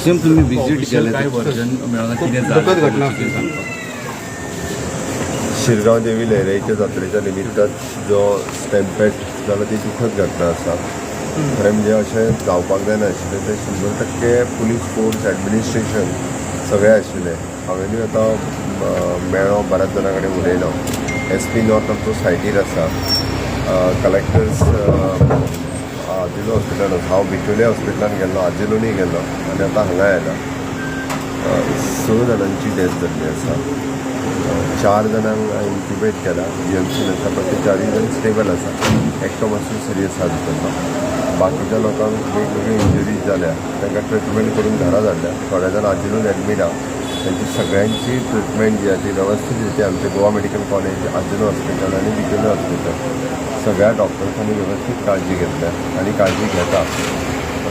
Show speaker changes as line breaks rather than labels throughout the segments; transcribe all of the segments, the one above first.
Same तुम्ही visit केले
काय वर्जन मिळवणं किती झालं घटना
शिरगांव देवी लहराईच्या जात्रेच्या निमित्तान जो स्टॅम्पेड जालो ती दुखद घटना आसा. खरें म्हणजे अशें जावपाक जायनाशिल्लें तें 100% पुलीस फोर्स एडमिनिस्ट्रेशन सगळें आशिल्लें. हांवेंनूय आतां मेळ्ळो बऱ्याच जाणां कडेन उलयलो. SP नॉर्थ आमचो सायटीर आसा. कलेक्टर्स आजिलो हॉस्पिटलान आसा. हांव बिचोले हॉस्पिटलान गेल्लो, आजिलोनूय गेल्लो आनी आतां हांगा आयला. 6 जाणांची डेथ जाल्ली आसा. 4 जाणांक इंक्युबेट केला GMCन आसा, पण ते 4 जाण स्टेबल आसा. एकटो मातसो सिरियस आसा भितरलो. बाकीच्या लोकांक वेगवेगळे इंजरीज जाल्या, तांकां ट्रिटमेंट करून घरा धाडल्या. थोडे जाण आजिलून एडमीट आहा. त्यांची सगळ्यांची ट्रिटमेंट जी आहे ती व्यवस्थित रित्या आमचे गोवा मेडिकल कॉलेज, आजिलो हॉस्पिटल आणि बिचोले हॉस्पिटल सगळ्या डॉक्टर्सांनी व्यवस्थित काळजी घेतल्या आणि काळजी घेता.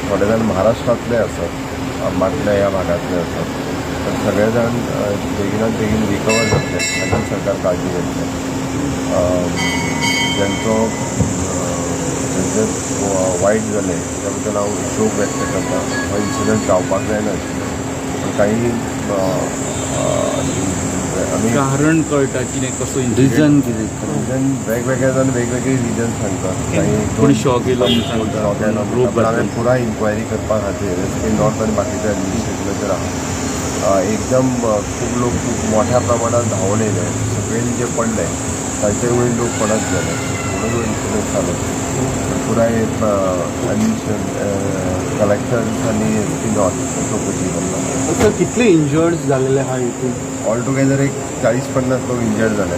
थोडे जाण महाराष्ट्रांतले आसात, अंबातल्या ह्या भागातले आसात, पण सगळे जाण बेगिनात बेगीन रिकवर जातले हाची सरकार काळजी घेतले. ज्यांचो वायट जालें त्या बद्दल हांव शोक व्यक्त करता. हो इन्सिडंट जावपाक जायना आशिल्लो. काही आमी
कारण कळटा कितें कसो
रिजन कितें
रिजन वेगवेगळे जाण वेगवेगळे रिजन सांगतात. काही
कोणी शॉक येयलो म्हणून सांगता,
शॉक येयलो
रोप
पण हांवें
घातलो.
पुराय इन्क्वायरी करपा खातीर SP नॉर्थ आनी बाकीच्या एडमिनिस्ट्रेशनाचेर आहा. एकदम खूब लोक खूब मोठ्या प्रमाणात धांवून येयले. सकयल जे पडले तांचे वयर लोक पडत गेले म्हणून इन्सिडंट जालो. पुराय कलेक्टर्स आनी SP नॉर्थ चौकशी करता.
सर कितले इंजर्ड झालेले आहा हितून?
ऑल टुगेदर एक 40-50 लोक इंजर्ड जाले.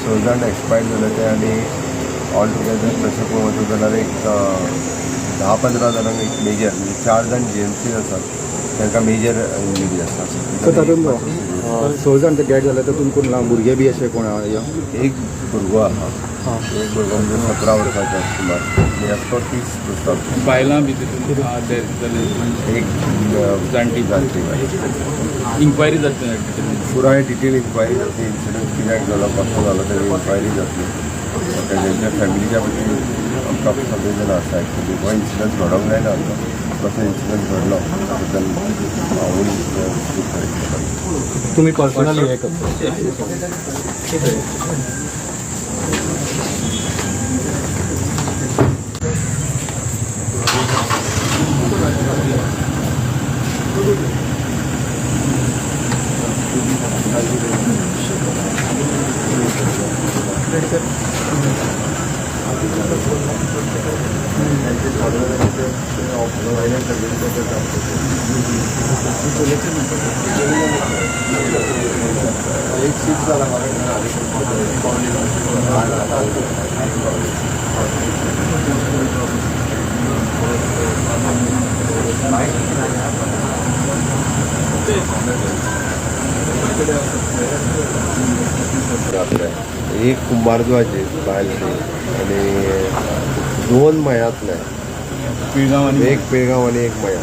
6 जाण एक्सपायर्ड जाले ते आनी ऑल टुगेदर तशें पळोवंक वचत जाल्यार एक 10-15 जाणांक एक मेजर म्हणजे 4 जाण GMC आसात तांकां मेजर इंजरी आसा.
सर तातूंत 6 जाण ते डेड जाले तातूंत कोण ल्हान भुरगे बी अशें कोण आहा?
एक भुरगो आहा. एक भुरगो म्हणजे 17 वर्सांचो सुमार आनी एकटो 30 वर्सांचो.
बायलां बी तितून डेथ जाले.
एक
जाणटी इन्क्वायरी जातली
पुराय डिटेल इन्क्वायरी जातली. इन्सिडंट कित्याक जालो कसो जालो तेजी इन्क्वायरी जातली. तेंच्या फॅमिलीच्या बद्दल आमकां सगळे जाण आसा. एक्चुली हो इन्सिडंट घडोवंक जायना आसलो. कसो इन्सिडंट घडलो त्या बद्दल हांवूय
तुम्ही पर्सनली हे करता?
एक सीट झाला एक कुंभारजुवाचे बायलचे आणि 2 मयातले.
पिळगांव आणि
एक पिळगांव आणि एक मया.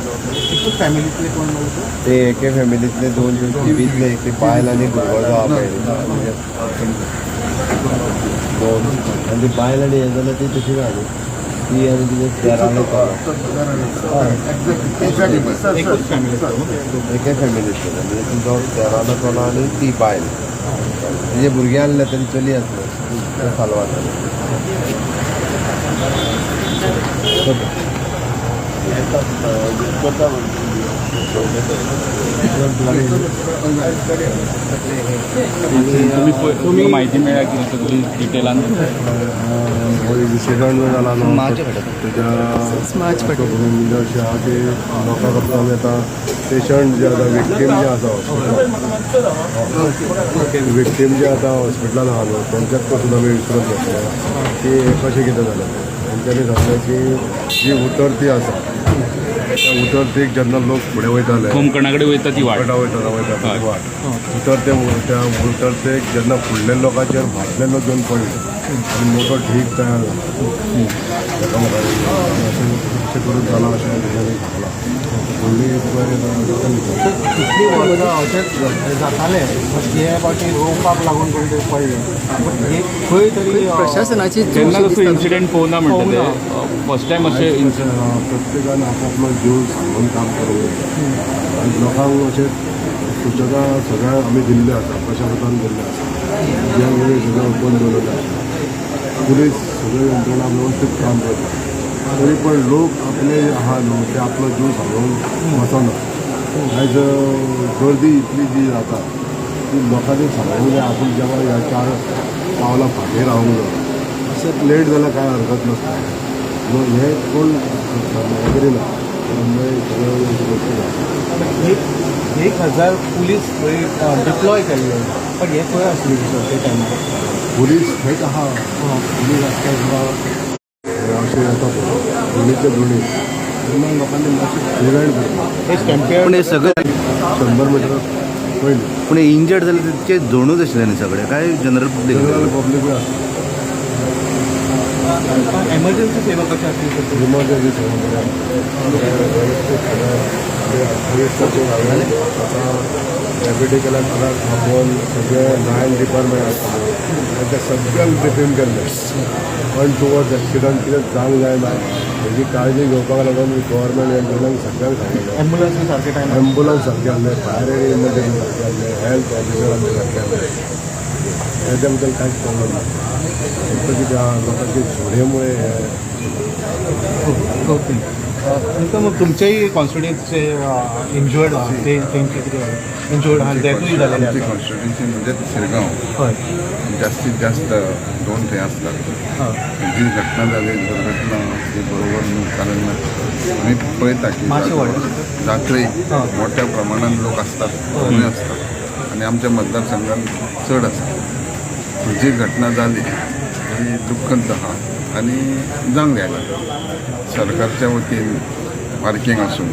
फॅमिलीतले कोण
ते एके फॅमिलीतले 2 टीव्हीतले एक ते बायल आणि भुरगो जो आहा पळय 2 आनी ती बायल आनी हे जाल्यार ती तशी घाली ती आनी तिजे तेराले एके फॅमिलीतले म्हणजे तुमचो 13 चलो आनी ती बायल. तिजे भुरगे आहले तरी चली आसले सालवार
तुम्ही माहिती मेळ्ळ्या की सगळी डिटेलान
विशेषण जो जाला न्हू तेज्या म्हणजे अशें आहा की लोकां कडल्यान आमी आतां पेशंट जे आसा विक्टीम जे आसा विक्टीम जे आतां हॉस्पिटलान आहा न्हू तेंच्याच पासून आमी विचारत घेतले की कशें कितें जालें. तेंच्यांनी सांगलें की जी उतरती आसा त्या उतरतेक जेन्ना लोक फुडें वयताले
होमकणा कडेन वयता ती वाट
वयता वाट उतरतेक जेन्ना फुडल्या लोकांचेर भाटले लोक घेवन पडले
आनी मोठो ढीग तयार जालो ताका अशें करून जाला अशें तेणी सांगलां व्हडली इन्क्वायरी जाता
कितली वर्सां अशेंच जातालें हे फावटी रोवपाक लागून कोण तरी पडलें बट हे खंय तरी
प्रशासनाची
केन्ना कसो इन्सिडेंट पळोवना म्हणटा ते फर्स्ट टायम अशें इन्सिडेंट
प्रत्येकान आपलो जीव सांगून काम करूंक आनी लोकांक अशें सूचना सगळ्या आमी दिल्ले आसा प्रशासनान दिल्ले आसा वेगवेगळे सगळे ओपन दवरले आसा पुलीस सगळे यंत्रणा वेवस्थीत काम करता तरी पण लोक आपले आहा न्हू ते आपलो जीव सांगून वचना आयज गर्दी इतली जी जाता ती लोकांनी सांगूंक जाय आपूण जेव्हा ह्या 4 पावलां फाटीं रावूंक जाय अशें लेट जाल्यार कांय हरकत नासता न्हू हे कोण करिना सगळ्यो गोश्टी जाता
1000 पुलीस थंय डिप्लॉय केल्ले बट हे खंय आसली ते टायमार
पुलीस थंयच आहा पुलीस आसता सुद्दां अशें येता दोनीचे दोनी तेन्ना लोकांनी मातशें प्रिवेंट करता
हे स्टॅम्पेड
पण हे सगळे
100 मिटर पयलीं
पण इंजर्ड जाले तितके जोडूच आशिल्ले न्ही सगळे काय जनरल पब्लीक
जनरल पब्लीकूय आसता
एमर्जन्सी सेवा कशी आसली
इमर्जन्सी सेवा आतां डेप्युटी कलेक्टराक थांबोवन सगळे 9 डिपार्टमेंट आसता आनी ते सगळ्यांक डिफेंड केल्ले पण टुवर्ड्स एक्सिडंट कितें जावंक जायना हेजी काळजी घेवपाक लागून गव्हर्मेंट यंत्रणांक सगळ्यांक सांगलें
एम्बुलन्स सारके टायमार
एम्बुलन्स सारके आहले फायर इमर्जन्सी सारके आहले हेल्थ ऑफिसरांचे सारके आहले त्याच्या बद्दल कांयच प्रॉब्लेम ना फक्त कितें आहा लोकांचे झोडयेमुळे
ओके तुमकां मग तुमचेय कॉन्स्टिट्युएन्सीचे इंजुर्ड ते तेंचे कितें इंजुर्ड आहा डेथूय जालेले
आमची
आसा
कॉन्स्टिट्युन्सी म्हणजे शिरगांव
हय
जास्तीत जास्त 2 थंय आसतात
हय
जी घटना जाली दुर्घटना ती बरोबर न्हू कारण आमी पळयता की
मातशें व्हडलें
जात्रेक मोठ्या प्रमाणात लोक असतात कमी असतात आणि आमच्या मतदारसंघात चड आसा जी घटना जाली ती दुख्खंत आहा आणि जावंक जायना सरकारच्या वतीन पार्किंग आसूं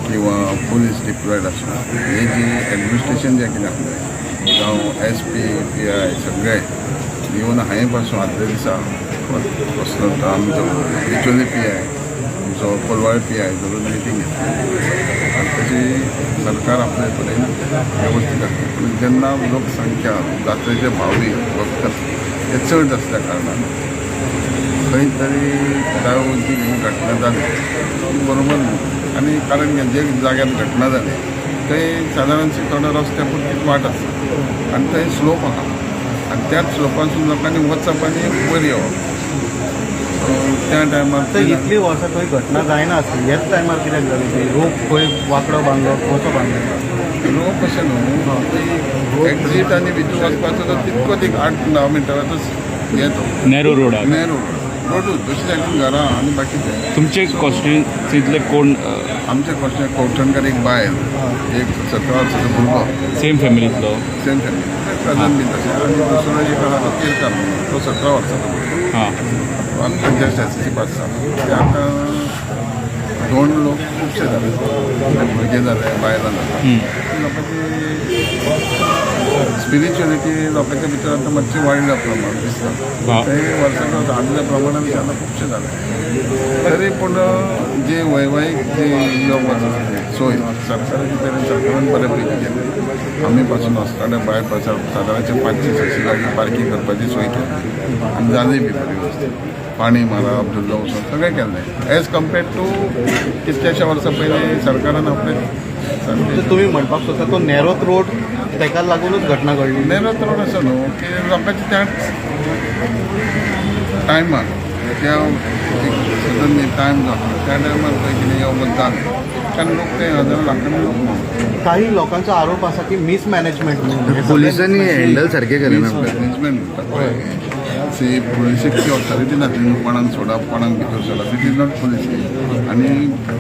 किंवा पुलीस डिप्लॉयड आसूं हे जी एडमिनिस्ट्रेशन जें कितें आपलें जावं SP PI सगळे इवन हांवें पासून आदल्या दिसा वचलो आमचो बिचोली PI आमचो कोलवाळे PI धरून मिटींग घेतली आनी तशी सरकार आपले कडेन वेवस्थीत आसता पूण जेन्ना लोकसंख्या जात्रेचे भावी भक्त हे चड आसल्या कारणान खंय तरी जावं जी घटना जाली ती बरोबर न्हू आनी कारण जे जाग्यार घटना जाली थंय सादारणशी थोडे रस्त्या पुरतीच वाट आसा आनी थंय स्लोप आहा आनी त्याच स्लोपासून लोकांनी वचप आनी वयर येवप त्या टायमार
तर इतली वर्सां खंय घटना जायना आसली ह्याच टायमार कित्याक जाली ती रोप खंय वांकडो बांदलो कसो बांदलो
लोक अशें न्हू एक्झीट आनी भितर वचपाचो तो तितकोच एक 8-9 मिनटांचोच येतो
नॅरो रोडाक
नॅरो रोडूच दुसरी सायडीन घरां आनी बाकीचे
तुमचे कॉन्स्टिट्युन्सींतले कोण
आमचे कशें कवठणकर एक बायल एक 17 वर्साचो भुरगो
सेम फॅमिलींतलो
सेम फॅमिली कजन बी तशें आनी दुसरो एक आहा तो तिरकार तो 17 वर्साचो
हां
आनी 65 पास जाला ते आतां 2 लोक खुबशे जाले भुरगे जाले बायलां जाता लोकांची स्पिरिच्युअलिटी लोकांच्या भितर आतां मातशी वाडल्या प्रमाण दिसता ते वर्सां आदल्या प्रमाणान आतां खुबशे जाले तरी पूण जे वैवाहीक जे येवप आसा सोय सरकाराचे तरेन सरकारान बरे पैकी केले आमी पासून आसताना भायर सादारणचे 500-600 गाडी पार्किंग करपाची सोय केली आनी जाली बी बरी वेवस्थीत पाणी मारप धुल्लो वचप सगळें केल्लें एज कम्पेर्ड टू कितल्याशा वर्सां पयलीं सरकारान आपलें
तुमी म्हणपाक सोदता तो नॅरोत रोड ताका लागूनच घटना घडली
नॅरोत रोड आसा न्हू की लोकांचे त्याच टायमार त्या सडनली टायम जाता त्या टायमार खंय कितें येवप जालें कारण लोक ते हजारां लाखांनी लोक
काही लोकांचा आरोप असा की मिसमॅनेजमेंट
पोलिसांनी हँडल सारखे केले ना
मॅनेजमेंट म्हणटा सी पुलिसेची ऑथॉरिटी नासली कोणाक सोडप कोणाक भितर सोडप इट इज नॉट पुलीस आनी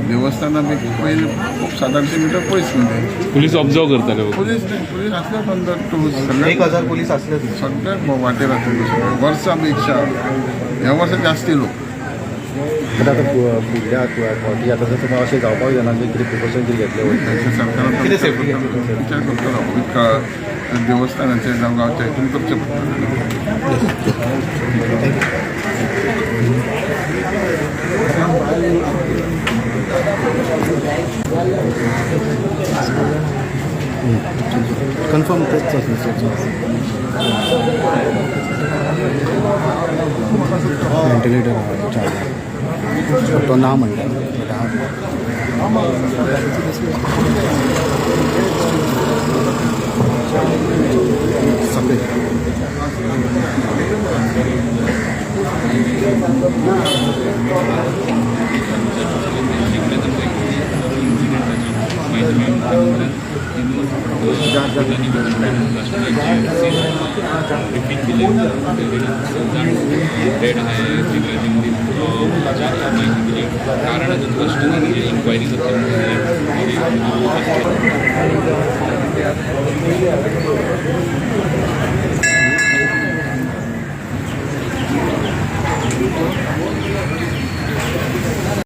देवस्थानां बी पयलीं खूब 700 मिटर पयस न्ही
पुलीस ऑब्जर्व करताले
पुलीस आसले पण सगळे
1000 पुलीस असले
सगळ्या वाटेर आसले सगळे वर्सापेक्षा ह्या वर्सा जास्ती लोक
आतां फुडल्या फावटी आतां जर अशें जावपाक जायना कितें प्रिकॉशन कितें घेतले वयता
सरकारान
कितें safety
विचार करतलो देवस्थानाचे जावं गांवच्या हितून करचें पडटलें
कन्फर्म तेच व्हेंटिलेटर चालू तो ना म्हणटा
डेड आहे जिल्ह्यामध्ये माहिती दिली कारण अजून स्पष्ट नाही म्हणजे इन्क्वायरी